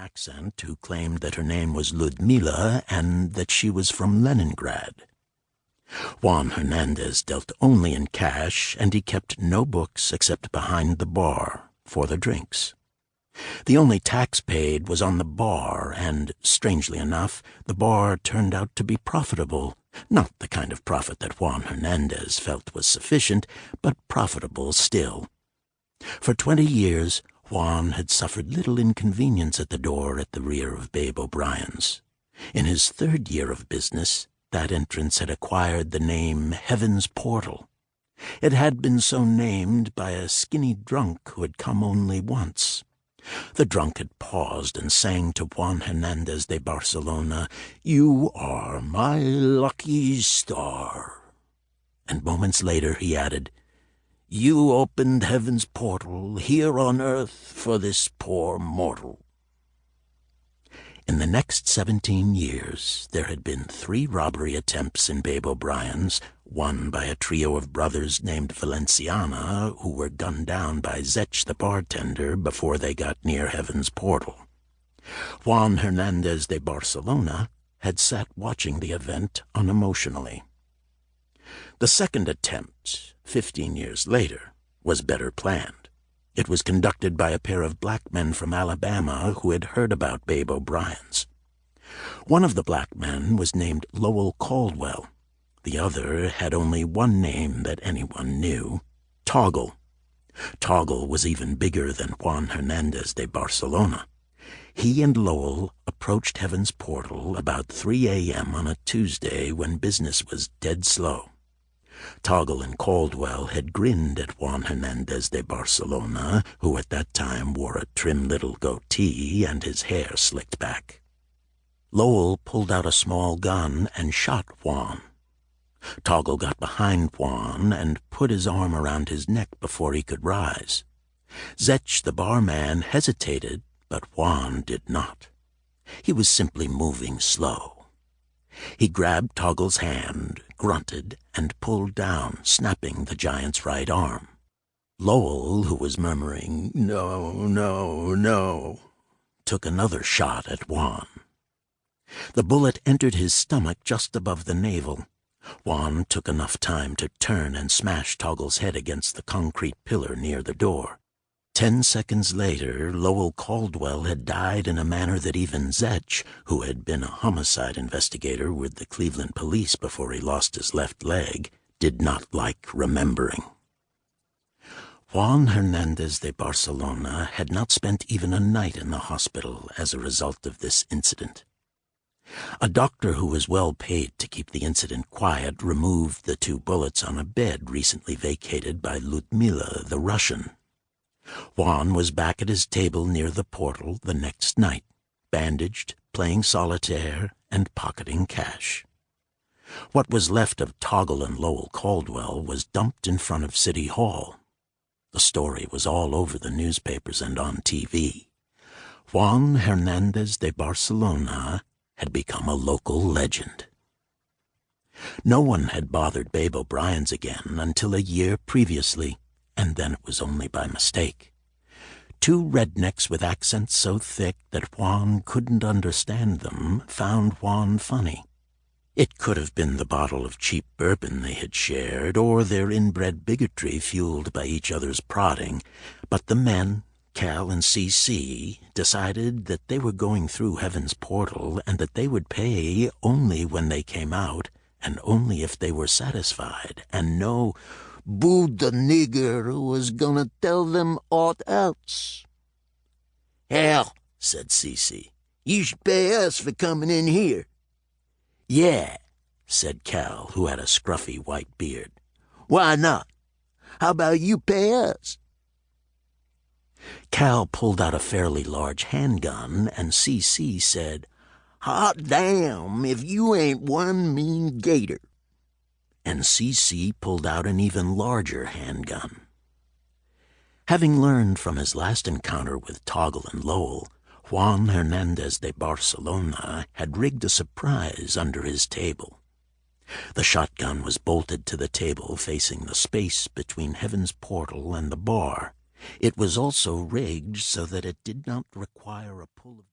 accent who claimed that her name was Ludmila and that she was from Leningrad. Juan Hernandez dealt only in cash, and he kept no books except behind the bar for the drinks. The only tax paid was on the bar, and, strangely enough, the bar turned out to be profitable. Not the kind of profit that Juan Hernandez felt was sufficient, but profitable still. For 20 years, Juan had suffered little inconvenience at the door at the rear of Babe O'Brien's. In his 3rd year of business, that entrance had acquired the name Heaven's Portal. It had been so named by a skinny drunk who had come only once. The drunk had paused and sang to Juan Hernandez de Barcelona, "You are my lucky star." And moments later he added, "You opened heaven's portal here on earth for this poor mortal." In the next 17 years, there had been 3 robbery attempts in Babe O'Brien's, one by a trio of brothers named Valenciana, who were gunned down by Zech the bartender before they got near Heaven's Portal. Juan Hernandez de Barcelona had sat watching the event unemotionally. The second attempt, 15 years later, was better planned. It was conducted by a pair of black men from Alabama who had heard about Babe O'Brien's. One of the black men was named Lowell Caldwell. The other had only one name that anyone knew, Toggle. Toggle was even bigger than Juan Hernandez de Barcelona. He and Lowell approached Heaven's Portal about 3 a.m. on a Tuesday when business was dead slow. Toggle and Caldwell had grinned at Juan Hernandez de Barcelona, who at that time wore a trim little goatee and his hair slicked back. Lowell pulled out a small gun and shot Juan. Toggle got behind Juan and put his arm around his neck before he could rise. Zech the barman hesitated, but Juan did not. He was simply moving slow. He grabbed Toggle's hand, grunted, and pulled down, snapping the giant's right arm. Lowell, who was murmuring, "No, no, no," took another shot at Juan. The bullet entered his stomach just above the navel. Juan took enough time to turn and smash Toggle's head against the concrete pillar near the door. 10 seconds later, Lowell Caldwell had died in a manner that even Zech, who had been a homicide investigator with the Cleveland police before he lost his left leg, did not like remembering. Juan Hernandez de Barcelona had not spent even a night in the hospital as a result of this incident. A doctor who was well paid to keep the incident quiet removed the 2 bullets on a bed recently vacated by Ludmila the Russian. Juan was back at his table near the portal the next night, bandaged, playing solitaire, and pocketing cash. What was left of Toggle and Lowell Caldwell was dumped in front of City Hall. The story was all over the newspapers and on TV. Juan Hernandez de Barcelona had become a local legend. No one had bothered Babe O'Brien's again until a year previously, and then it was only by mistake. 2 rednecks with accents so thick that Juan couldn't understand them found Juan funny. It could have been the bottle of cheap bourbon they had shared, or their inbred bigotry fueled by each other's prodding, but the men, Cal and CC, decided that they were going through Heaven's Portal and that they would pay only when they came out and only if they were satisfied, and no Buddha nigger was gonna tell them aught else. "Hell," said CC, "you should pay us for coming in here." "Yeah," said Cal, who had a scruffy white beard. "Why not? How about you pay us?" Cal pulled out a fairly large handgun, and CC said, "Hot damn if you ain't one mean gator." And CC pulled out an even larger handgun. Having learned from his last encounter with Toggle and Lowell, Juan Hernandez de Barcelona had rigged a surprise under his table. The shotgun was bolted to the table facing the space between Heaven's Portal and the bar. It was also rigged so that it did not require a pull of